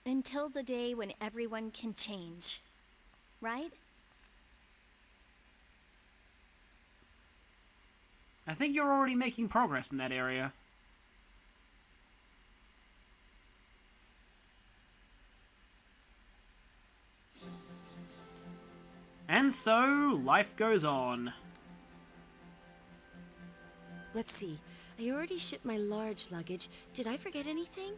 Until the day when everyone can change. Right? I think you're already making progress in that area. And so, life goes on. Let's see. I already shipped my large luggage. Did I forget anything?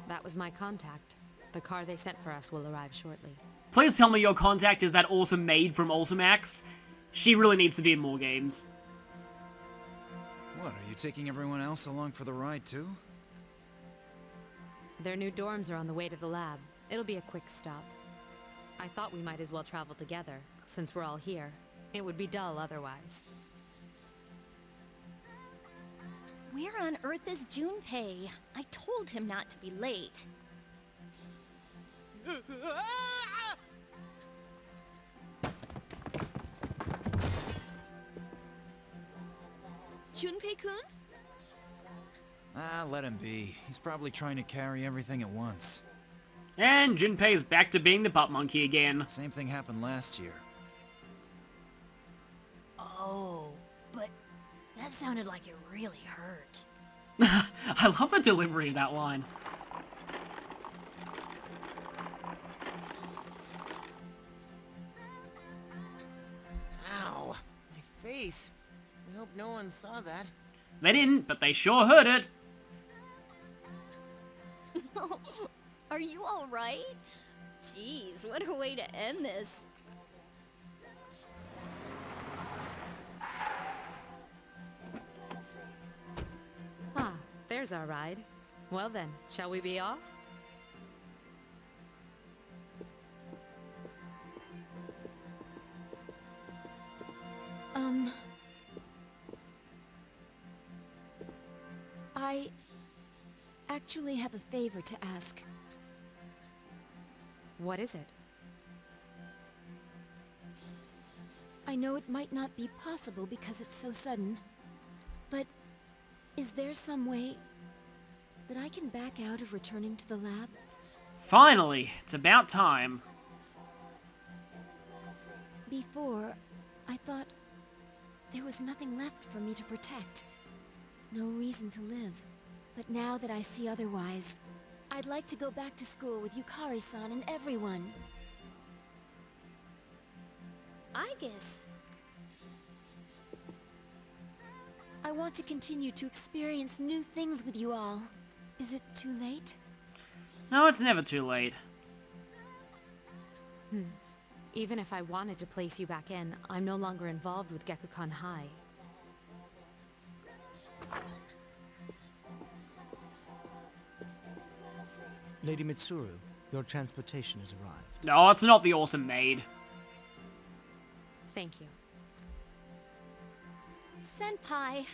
That was my contact. The car they sent for us will arrive shortly. Please tell me your contact is that awesome maid from Ultimax. She really needs to be in more games. What, are you taking everyone else along for the ride too? Their new dorms are on the way to the lab. It'll be a quick stop. I thought we might as well travel together, since we're all here. It would be dull otherwise. Where on earth is Junpei? I told him not to be late. Junpei-kun? Ah, let him be. He's probably trying to carry everything at once. And Junpei's back to being the butt monkey again. Same thing happened last year. Oh, but that sounded like it really hurt. I love the delivery of that line. Ow, my face. I hope no one saw that. They didn't, but they sure heard it. Are you all right? Jeez, what a way to end this. Ah, there's our ride. Well then, shall we be off? I actually have a favor to ask. What is it? I know it might not be possible because it's so sudden, but is there some way that I can back out of returning to the lab? Finally, it's about time. Before, I thought there was nothing left for me to protect. No reason to live. But now that I see otherwise, I'd like to go back to school with Yukari-san and everyone. I guess. I want to continue to experience new things with you all. Is it too late? No, it's never too late. Even if I wanted to place you back in, I'm no longer involved with Gekukan High. Lady Mitsuru, your transportation has arrived. No, it's not the awesome maid. Thank you. Senpai.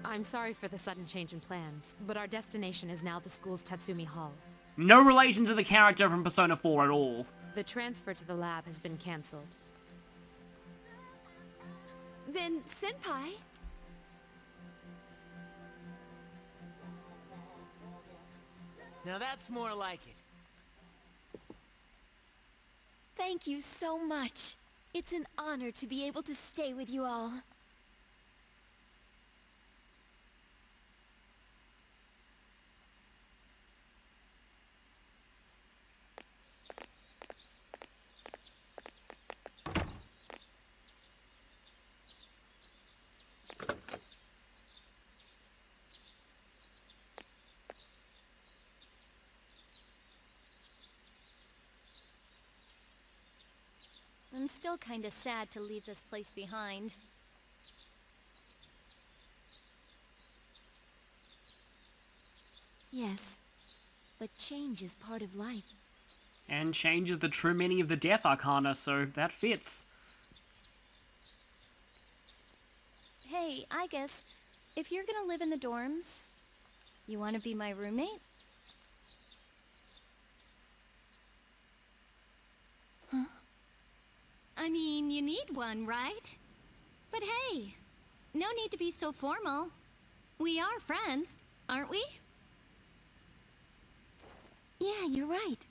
I'm sorry for the sudden change in plans, but our destination is now the school's Tatsumi Hall. No relation to the character from Persona 4 at all. The transfer to the lab has been cancelled. Then, Senpai? Now that's more like it. Thank you so much. It's an honor to be able to stay with you all. I'm still kinda sad to leave this place behind. Yes, but change is part of life. And changes the true meaning of the Death Arcana, so that fits. Hey, I guess, if you're gonna live in the dorms, you wanna be my roommate? Huh? I mean, you need one, right? But hey, no need to be so formal. We are friends, aren't we? Yeah, you're right.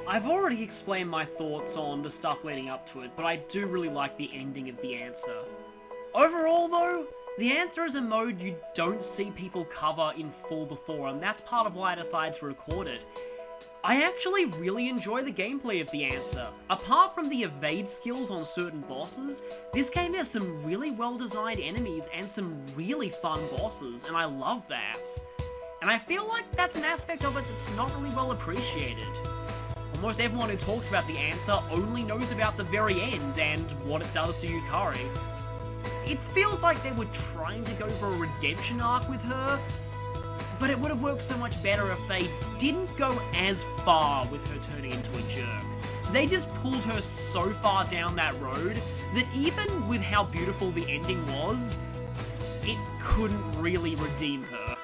I've already explained my thoughts on the stuff leading up to it, but I do really like the ending of The Answer. Overall though, The Answer is a mode you don't see people cover in full before, and that's part of why I decided to record it. I actually really enjoy the gameplay of The Answer. Apart from the evade skills on certain bosses, this game has some really well designed enemies and some really fun bosses, and I love that. And I feel like that's an aspect of it that's not really well appreciated. Almost everyone who talks about The Answer only knows about the very end and what it does to Yukari. It feels like they were trying to go for a redemption arc with her, but it would have worked so much better if they didn't go as far with her turning into a jerk. They just pulled her so far down that road that even with how beautiful the ending was, it couldn't really redeem her.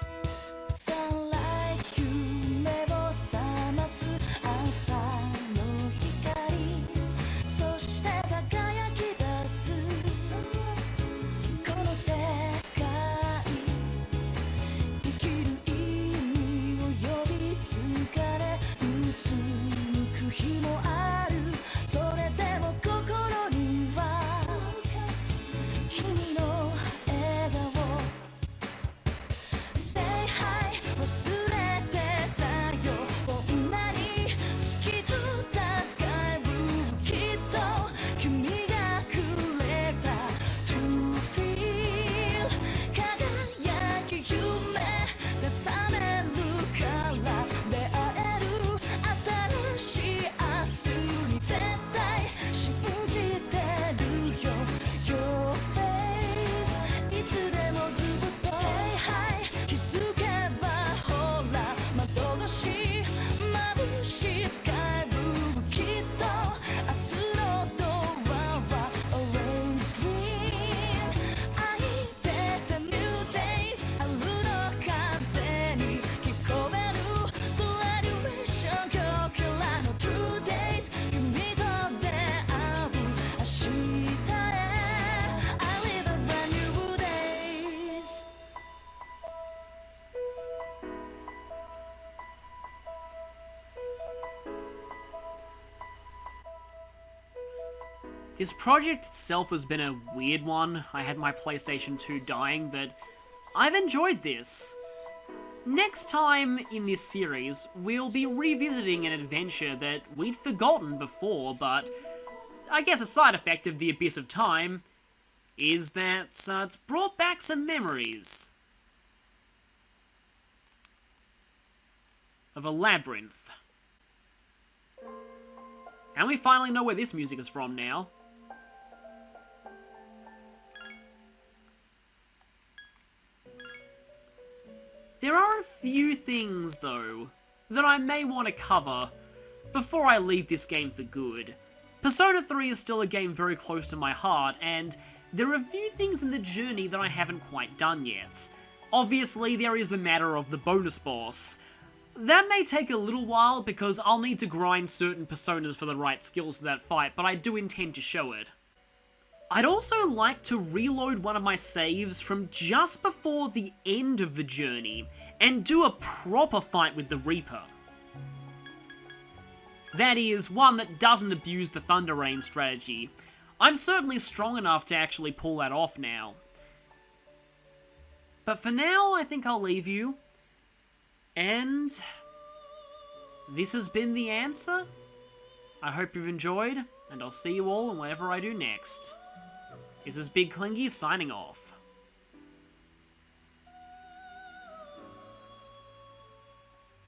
This project itself has been a weird one. I had my PlayStation 2 dying, but I've enjoyed this. Next time in this series, we'll be revisiting an adventure that we'd forgotten before, but I guess a side effect of the Abyss of Time is that it's brought back some memories of a labyrinth. And we finally know where this music is from now. There are a few things, though, that I may want to cover before I leave this game for good. Persona 3 is still a game very close to my heart, and there are a few things in the journey that I haven't quite done yet. Obviously, there is the matter of the bonus boss. That may take a little while because I'll need to grind certain personas for the right skills for that fight, but I do intend to show it. I'd also like to reload one of my saves from just before the end of the journey and do a proper fight with the Reaper. That is, one that doesn't abuse the Thunder Rain strategy. I'm certainly strong enough to actually pull that off now. But for now, I think I'll leave you. And this has been The Answer. I hope you've enjoyed, and I'll see you all in whatever I do next. This is Big Clingy signing off.